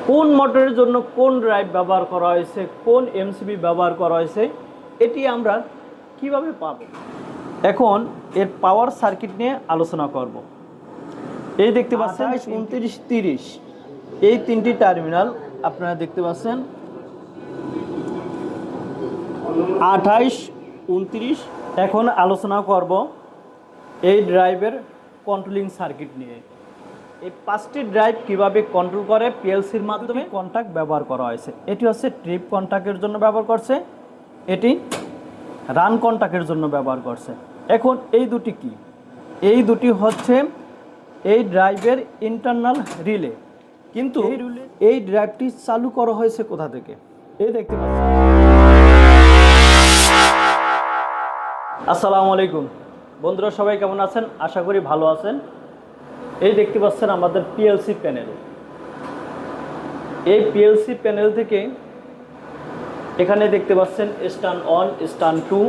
কোন মোটরের জন্য কোন ড্রাইভ ব্যবহার করা হয়েছে, কোন এমসিবি ব্যবহার করা হয়েছে, এটি আমরা কিভাবে পাব। এখন এর পাওয়ার সার্কিট নিয়ে আলোচনা করব। এই দেখতে পাচ্ছেন 29, 30 এই তিনটি টার্মিনাল আপনারা দেখতে পাচ্ছেন। 28, 29। এখন আলোচনা করব এই ড্রাইভের কন্ট্রোলিং সার্কিট নিয়ে। এই 5টি ড্রাইভ কিভাবে কন্ট্রোল করে পিএলসির মাধ্যমে কন্ট্যাক্ট ব্যবহার করা হয়েছে। এটি হচ্ছে ট্রিপ কন্ট্যাক্টের জন্য ব্যবহার করছে, এটি রান কন্ট্যাক্টের জন্য ব্যবহার করছে। এখন এই দুটি কি? এই দুটি হচ্ছে এই ড্রাইভের ইন্টারনাল রিলে। কিন্তু এই ড্রাইভটি চালু করা হয়েছে কোথা থেকে? এই দেখতে পাচ্ছেন। আসসালামু আলাইকুম বন্ধুরা, সবাই কেমন আছেন? আশা করি ভালো আছেন। এই দেখতে পাচ্ছেন আমাদের পিএলসি প্যানেল। এই পিএলসি প্যানেল থেকে এখানে দেখতে পাচ্ছেন স্ট্যান্ড 1, স্ট্যান্ড 2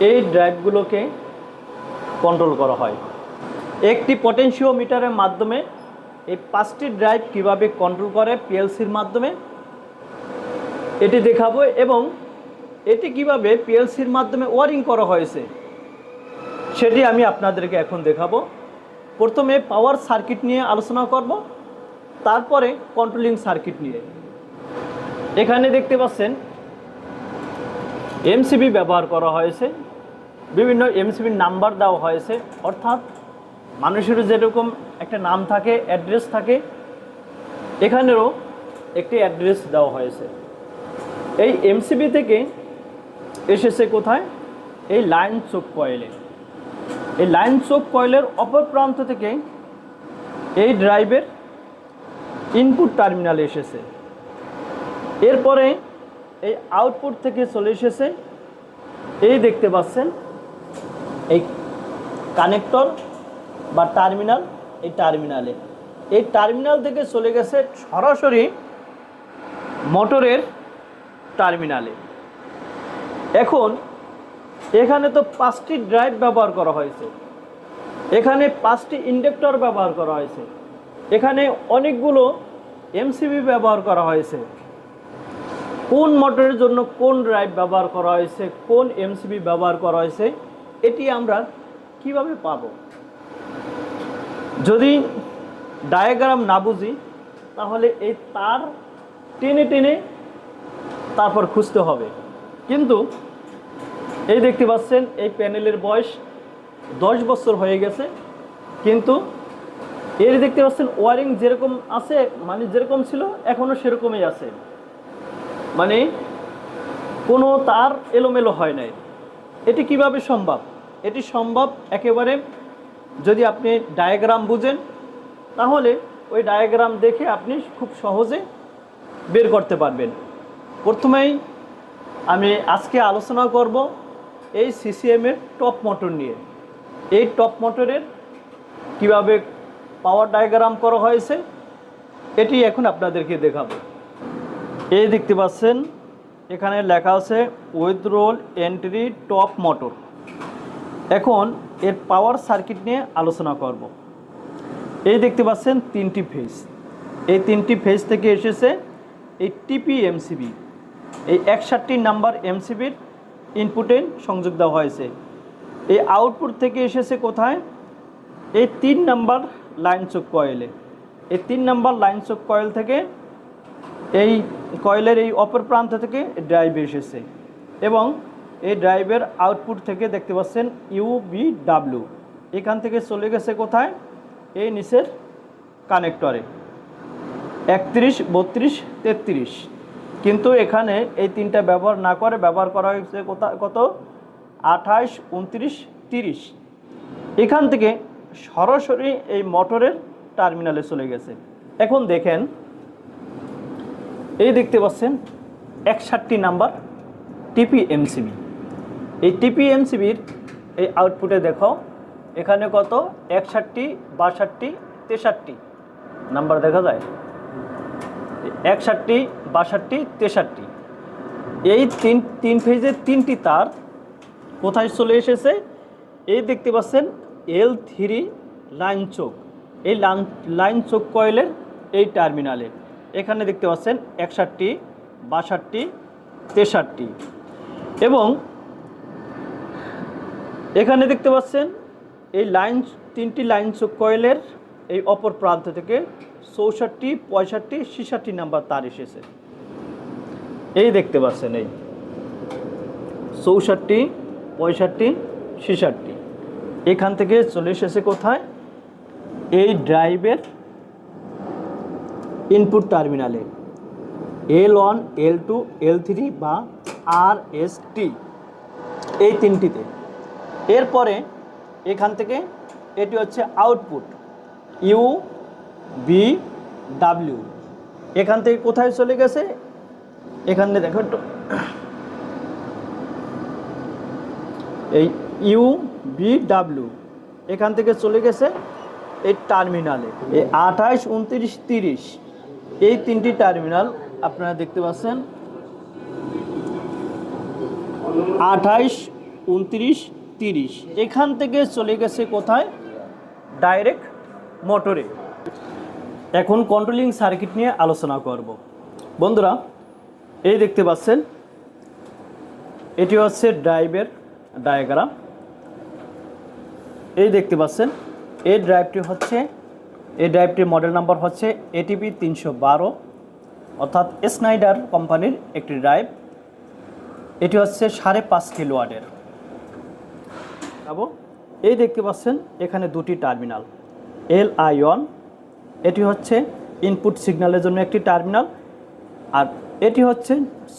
এই ড্রাইভগুলোকে কন্ট্রোল করা হয়। একটি পটেনশিওমিটারের মাধ্যমে এই 5টি ড্রাইভ কিভাবে কন্ট্রোল করে পিএলসির মাধ্যমে এটি দেখাবো, এবং এটি কিভাবে পিএলসির মাধ্যমে ওয়ারিং করা হয়েছে সেটি আমি আপনাদেরকে এখন দেখাবো। প্রথমে পাওয়ার সার্কিট নিয়ে আলোচনা করব, তারপরে কন্ট্রোলিং সার্কিট নিয়ে। এখানে দেখতে পাচ্ছেন এমসিবি ব্যবহার করা হয়েছে, বিভিন্ন এমসিবির নাম্বার দেওয়া হয়েছে। অর্থাৎ মানুষের যেরকম একটা নাম থাকে, অ্যাড্রেস থাকে, এখানেও একটি অ্যাড্রেস দেওয়া হয়েছে। এই এমসিবি থেকে এসেছে কোথায়? এই লাইন চোক কয়েলে। এই লাইন চোক কয়েলের অপর প্রান্ত থেকে এই ড্রাইভের ইনপুট টার্মিনালে এসেছে। এরপরে এই আউটপুট থেকে চলে এসেছে, এই দেখতে পাচ্ছেন এই কানেক্টর বা টার্মিনাল। এই টার্মিনাল থেকে চলে গেছে সরাসরি মোটরের টার্মিনালে। এখন এখানে তো 5টি ড্রাইভ ব্যবহার করা হয়েছে, এখানে 5টি ইন্ডাক্টর ব্যবহার করা হয়েছে, এখানে অনেকগুলো এমসিবি ব্যবহার করা হয়েছে। কোন মোটরের জন্য কোন ড্রাইভ ব্যবহার করা হয়েছে, কোন এমসিবি ব্যবহার করা হয়েছে, এটি আমরা কিভাবে পাব? যদি ডায়াগ্রাম না বুঝি তাহলে এই তার টেনে টেনে তারপর খুঁজতে হবে। কিন্তু এই দেখতে পাচ্ছেন এই প্যানেলের বয়স 10 বছর হয়ে গেছে, কিন্তু এর দেখতে পাচ্ছেন ওয়ারিং যেরকম আছে, মানে যেরকম ছিল এখনও সেরকমই আছে, মানে কোনো তার এলোমেলো হয় নাই। এটি কিভাবে সম্ভব? এটি সম্ভব একেবারে যদি আপনি ডায়াগ্রাম বুঝেন, তাহলে ওই ডায়াগ্রাম দেখে আপনি খুব সহজে বের করতে পারবেন। প্রথমেই আমি আজকে আলোচনা করব এই সিসিএমের টপ মোটর নিয়ে। এই টপ মোটরের কিভাবে পাওয়ার ডায়াগ্রাম করা হয়েছে এটি এখন আপনাদেরকে দেখাবো। এই দেখতে পাচ্ছেন এখানে লেখা আছে উইথড্রল এন্ট্রি টপ মোটর। এখন এর পাওয়ার সার্কিট নিয়ে আলোচনা করব। এই দেখতে পাচ্ছেন 3টি ফেজ। এই 3টি ফেজ থেকে এসেছে এই টিপি এমসিবি। এই 61 নাম্বার এমসিবির ইনপুটে সংযোগ দেওয়া হয়েছে। এই আউটপুট থেকে এসেছে কোথায়? এই 3 নাম্বার লাইন চোক কয়েলে। এই 3 নাম্বার লাইন চোক কয়েল থেকে এই কয়েলের এই অপর প্রান্ত থেকে ড্রাইভ এসেছে, এবং এই ড্রাইভের আউটপুট থেকে দেখতে পাচ্ছেন ইউবিডাব্লিউ। এখান থেকে চলে গেছে কোথায়? এই নিচের কানেক্টরে 31, 32, 33। কিন্তু এখানে এই 3টা ব্যবহার না করে ব্যবহার করা হয়েছে কত? 28, 29, 30। এখান থেকে সরাসরি এই মোটরের টার্মিনালে চলে গেছে। এখন দেখেন, এই দেখতে পাচ্ছেন 61 নাম্বার টিপি এমসিবি। এই টিপি এমসিবির এই আউটপুটে দেখো এখানে কত? 61, 62, 63 নাম্বার দেখা যায়। 61, 62, 63 এই তিন ফেজের 3টি তার কোথায় চলে এসেছে? এই দেখতে পাচ্ছেন L3 লাইন চোক। এই লাইন চোক কয়েলের এই টার্মিনালে এখানে দেখতে পাচ্ছেন 61, 62, 63 এবং এখানে দেখতে পাচ্ছেন এই লাইন 3টি লাইন কয়েলের এই অপর প্রান্ত থেকে 64, 65, 66 নাম্বার তার এসেছে। এই দেখতে পাচ্ছেন এই 64, 65, 66 এখান থেকে চলে এসেছে কোথায়? এই ড্রাইভের ইনপুট টার্মিনালে L1, L2, L3 বা RST এই তিনটিতে। এরপরে এখান থেকে এটি হচ্ছে আউটপুট UBW, এখান থেকে কোথায় চলে গেছে? এখানে দেখো একটু, এই UBW এখান থেকে চলে গেছে এই টার্মিনালে। এই 28, 29, 30 এই তিনটি টার্মিনাল আপনারা দেখতে পাচ্ছেন। 28, 29, 30 এখান থেকে চলে গেছে কোথায়? ডাইরেক্ট মোটরে। এখন কন্ট্রোলিং সার্কিট নিয়ে আলোচনা করব। বন্ধুরা এই দেখতে পাচ্ছেন এটি হচ্ছে ড্রাইভের ডায়াগ্রাম। এই দেখতে পাচ্ছেন এই ড্রাইভটির মডেল নাম্বার হচ্ছে ATP 312, অর্থাৎ স্নাইডার কোম্পানির একটি ড্রাইভ। এটি হচ্ছে 5.5 কিলোওয়াটের। এই দেখতে পাচ্ছেন এখানে দুটি টার্মিনাল LI1, এটি হচ্ছে ইনপুট সিগন্যালের জন্য একটি টার্মিনাল, আর এটি হচ্ছে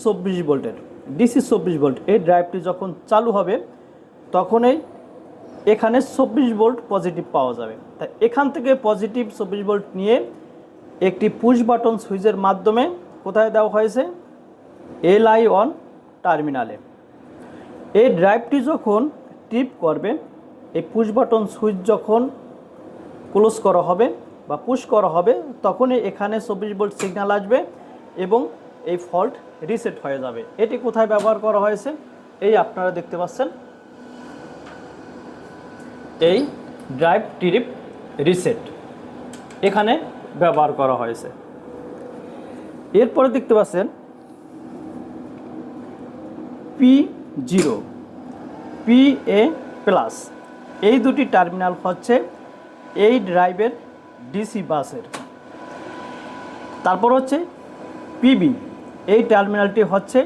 24 ভোল্টের DC 24 ভোল্ট। এই ড্রাইভটি যখন চালু হবে তখনই এখানে 24 ভোল্ট পজিটিভ পাওয়া যাবে। তাই এখান থেকে পজিটিভ 24 ভোল্ট নিয়ে একটি পুশ বাটন সুইচের মাধ্যমে কোথায় দেওয়া হয়েছে? LI1 টার্মিনালে। এই ড্রাইভটি যখন টিপ করবে, এই পুশ বাটন সুইচ যখন ক্লোজ করা হবে বা পুশ করা হবে তখনই এখানে 24 ভোল্ট সিগন্যাল আসবে এবং এই ফল্ট রিসেট হয়ে যাবে। এটি কোথায় ব্যবহার করা হয়েছে? এই আপনারা দেখতে পাচ্ছেন এই ড্রাইভ ট্রিপ রিসেট এখানে ব্যবহার করা হয়েছে। এরপরে দেখতে পাচ্ছেন P0, PA+, এই দুটি টার্মিনাল হচ্ছে এই ড্রাইভের DC বাসের। তারপর হচ্ছে PB, এই টার্মিনালটি হচ্ছে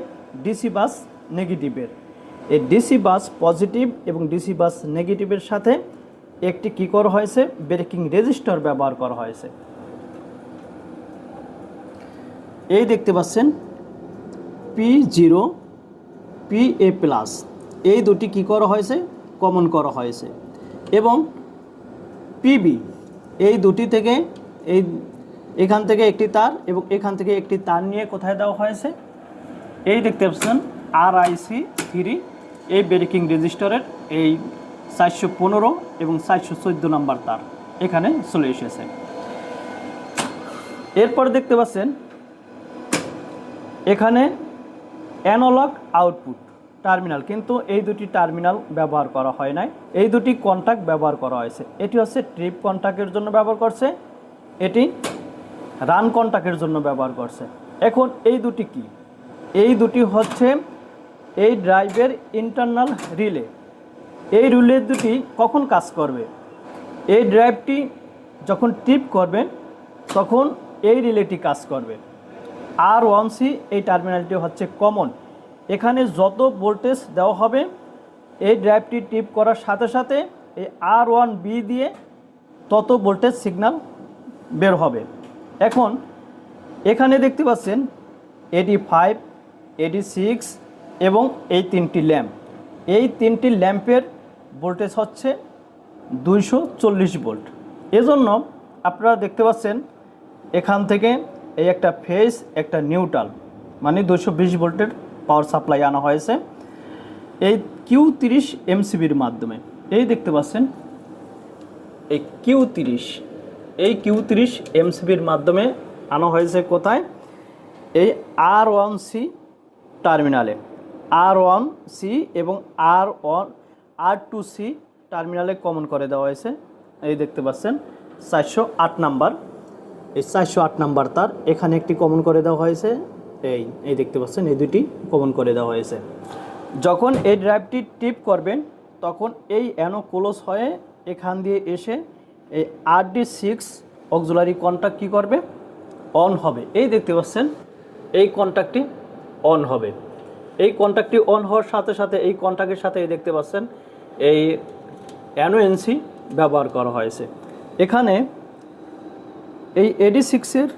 DC বাস নেগেটিভের। এই DC বাস পজিটিভ এবং DC বাস নেগেটিভের সাথে একটি কী করা হয়েছে? ব্রেকিং রেজিস্টার ব্যবহার করা হয়েছে। এই দেখতে পাচ্ছেন P0, PA+, এই দুটি কী করা হয়েছে? কমন করা হয়েছে। এবং PB, এই দুটি থেকে এখান থেকে একটি তার এবং এখান থেকে একটি তার নিয়ে কোথায় দেওয়া হয়েছে? এই দেখতে পাচ্ছেন RIC3, এই ব্রেকিং রেজিস্টারের এই 415 এবং 414 নাম্বার তার এখানে চলে এসেছে। এরপর দেখতে পাচ্ছেন এখানে অ্যানালগ আউটপুট টার্মিনাল, কিন্তু এই দুটি টার্মিনাল ব্যবহার করা হয় নাই, এই দুটি কন্ট্যাক্ট ব্যবহার করা হয়েছে। এটি হচ্ছে ট্রিপ কন্ট্যাক্টের জন্য ব্যবহার করছে, এটি রান কন্ট্যাক্টের জন্য ব্যবহার করছে। এখন এই দুটি কি? এই দুটি হচ্ছে এই ড্রাইভের ইন্টারনাল রিলে। এই রিলে দুটি কখন কাজ করবে? এই ড্রাইভটি যখন ট্রিপ করবে তখন এই রিলেটি কাজ করবে। R1C, এই টার্মিনালটি হচ্ছে কমন। এখানে যত ভোল্টেজ দেওয়া হবে এই ড্রাইভটি টিপ করার সাথে সাথে এই R1B দিয়ে তত ভোল্টেজ সিগন্যাল বের হবে। এখন এখানে দেখতে পাচ্ছেন AD5, AD6 এবং এই তিনটি ল্যাম্প। এই তিনটি ল্যাম্পের ভোল্টেজ হচ্ছে 240 ভোল্ট। এজন্য আপনারা দেখতে পাচ্ছেন এখান থেকে এই একটা ফেজ, একটা নিউট্রাল, মানে 220 ভোল্টের পাওয়ার সাপ্লাই আনা হয়েছে এই Q30 MCBর মাধ্যমে। এই দেখতে পাচ্ছেন এই Q30 MCBর মাধ্যমে আনা হয়েছে কোথায়? এই R1C টার্মিনালে। R1C এবং R2C টার্মিনালে কমন করে দেওয়া হয়েছে। এই দেখতে পাচ্ছেন 408 নাম্বার এই 408 নাম্বার তার এখানে একটি কমন করে দেওয়া হয়েছে, এই দেখতে পাচ্ছেন এই দুটি কমন করে দেওয়া হয়েছে। যখন এই ড্রাইভটি টিপ করবেন তখন এই অ্যানো ক্লোজ হয়ে এখান দিয়ে এসে এই RD6 অক্সিলারি কন্ট্যাক্ট কী করবে, অন হবে। এই দেখতে পাচ্ছেন এই কন্ট্যাক্টটি অন হবে। এই কন্ট্যাক্টটি অন হওয়ার সাথে সাথে এই কন্ট্যাক্টের সাথে এই দেখতে পাচ্ছেন এই NONC ব্যবহার করা হয়েছে। এখানে এই AD6-এর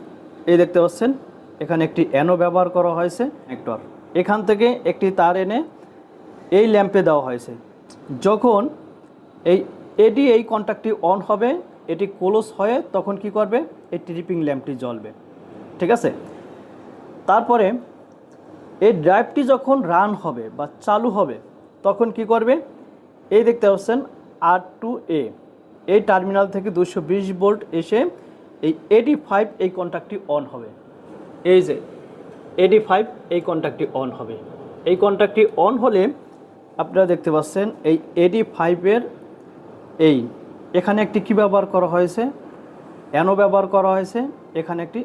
এই দেখতে পাচ্ছেন এখানে একটি অ্যানো ব্যবহার করা হয়েছে কানেক্টর, এখান থেকে একটি তার এনে এই ল্যাম্পে দেওয়া হয়েছে। যখন এই কন্ট্যাক্টটি অন হবে, এটি ক্লোজ হয়ে তখন কি করবে, এই ট্রিপিং ল্যাম্পটি জ্বলবে। ঠিক আছে, তারপরে এই ড্রাইভটি যখন রান হবে বা চালু হবে তখন কি করবে, এই দেখতে পাচ্ছেন R2A এই টার্মিনাল থেকে 220 ভোল্ট এসে এই AD5 এই কন্ট্যাক্টটি অন হবে। এই যে AD5 এই কন্ট্যাক্টটি অন হবে। এই কন্ট্যাক্টটি অন হলে আপনারা দেখতে পাচ্ছেন এই AD5-এর এখানে একটি কি ব্যবহার করা হয়েছে, অ্যানো ব্যবহার করা হয়েছে, এখানে একটি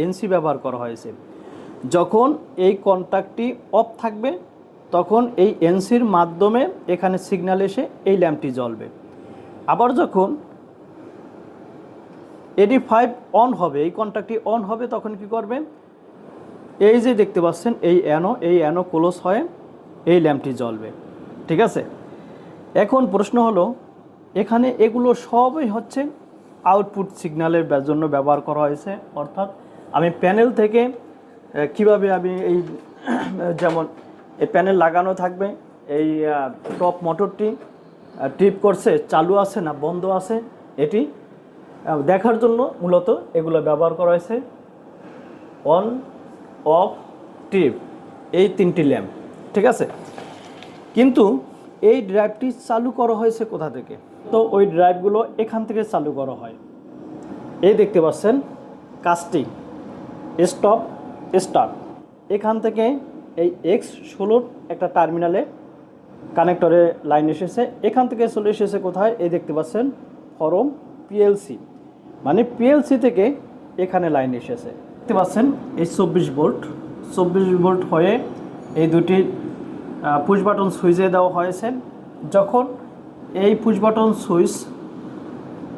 NC ব্যবহার করা হয়েছে। যখন এই কন্ট্যাক্টটি অফ থাকবে তখন এই NCর মাধ্যমে এখানে সিগন্যাল এসে এই ল্যাম্পটি জ্বলবে। আবার যখন AD5 অন হবে, এই কন্ট্যাক্টটি অন হবে তখন কি করবে, এই যে দেখতে পাচ্ছেন এই অ্যানো ক্লোজ হয়ে এই ল্যাম্পটি জ্বলবে। ঠিক আছে, এখন প্রশ্ন হলো এখানে এগুলো সবই হচ্ছে আউটপুট সিগন্যালের জন্য ব্যবহার করা হয়েছে। অর্থাৎ আমি প্যানেল থেকে কিভাবে আমি এই যেমন এই প্যানেল লাগানো থাকবে, এই টপ মোটরটি ট্রিপ করছে, চালু আছে না বন্ধ আছে, এটি দেখার জন্য মূলত এগুলো ব্যবহার করা হয়েছে। অন, অফ, ট্রিপ এই তিনটি ল্যাম্প। ঠিক আছে, কিন্তু এই ড্রাইভটি চালু করা হয়েছে কোথা থেকে, তো ওই ড্রাইভগুলো এখান থেকে চালু করা হয়। এই দেখতে পাচ্ছেন কাস্টিং স্টপ স্টার্ট, এখান থেকে এই X16 একটা টার্মিনালে কানেক্টরে লাইন এসেছে, এখান থেকে চলে এসেছে কোথায়, এই দেখতে পাচ্ছেন ফরম PLC, মানে PLC থেকে এখানে লাইন এসেছে। দেখতে পাচ্ছেন এই 24 ভোল্ট হয়ে এই দুটি পুশ বাটন সুইচে দেওয়া হয়েছে। যখন এই পুশ বাটন সুইচ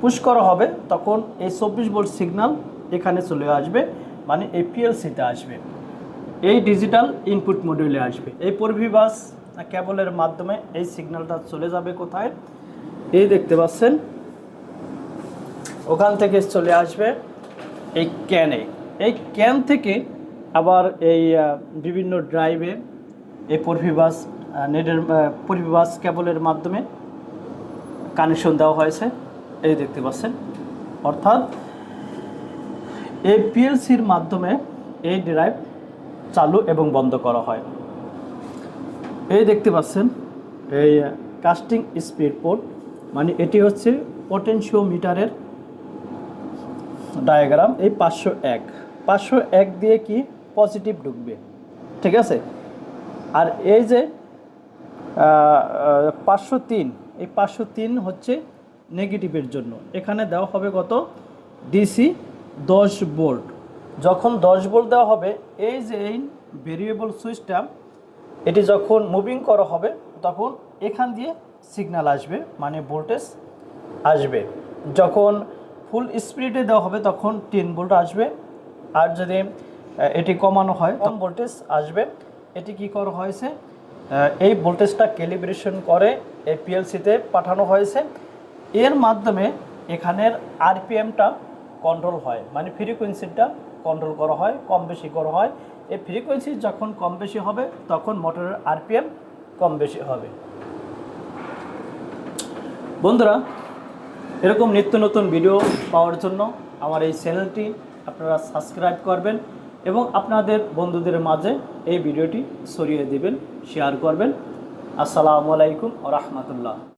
পুশ করা হবে তখন এই 24 ভোল্ট সিগন্যাল এখানে চলে আসবে, মানে এই PLC-তে আসবে, এই ডিজিটাল ইনপুট মডিউলে আসবে। এই প্রভিবাস কেবলের মাধ্যমে এই সিগন্যালটা চলে যাবে কোথায়, এই দেখতে পাচ্ছেন ওখান থেকে চলে আসবে এই ক্যানে। এই ক্যান থেকে আবার এই বিভিন্ন ড্রাইভে এই প্রভিবাস নেটের প্রভিবাস কেবলের মাধ্যমে কানেকশন দেওয়া হয়েছে, এই দেখতে পাচ্ছেন। অর্থাৎ এই PLC-র মাধ্যমে এই ড্রাইভ চালু এবং বন্ধ করা হয়। এই দেখতে পাচ্ছেন এই কাস্টিং স্পিড পোর্ট, মানে এটি হচ্ছে পটেনশিওমিটারের ডায়াগ্রাম। এই 501 দিয়ে কি পজিটিভ ঢুকবে, ঠিক আছে। আর এই যে 503, এই 503 হচ্ছে নেগেটিভের জন্য। এখানে দেওয়া হবে কত, DC 10 ভোল্ট। যখন 10 ভোল্ট দেওয়া হবে, এই যে এই ভেরিয়েবল সুইচটা এটি যখন মুভিং করা হবে তখন এখান দিয়ে সিগন্যাল আসবে, মানে ভোল্টেজ আসবে। যখন ফুল স্পিডে দেওয়া হবে তখন 10 ভোল্ট আসবে, আর যদি এটি কমানো হয় তখন ভোল্টেজ আসবে। এটি কি করা হয়েছে, এই ভোল্টেজটা ক্যালিব্রেশন করে এই PLC-তে পাঠানো হয়েছে। এর মাধ্যমে এখানের RPM-টা কন্ট্রোল হয়, মানে ফ্রিকোয়েন্সিটা কন্ট্রোল করা হয়, কম বেশি করা হয়। এই ফ্রিকোয়েন্সি যখন কম বেশি হবে তখন মোটরের RPM কম বেশি হবে। বন্ধুরা, এরকম নিত্য নতুন ভিডিও পাওয়ার জন্য আমার এই চ্যানেলটি আপনারা সাবস্ক্রাইব করবেন এবং আপনাদের বন্ধুদের মাঝে এই ভিডিওটি ছড়িয়ে দেবেন, শেয়ার করবেন। আসসালামু আলাইকুম ওয়া রাহমাতুল্লাহ।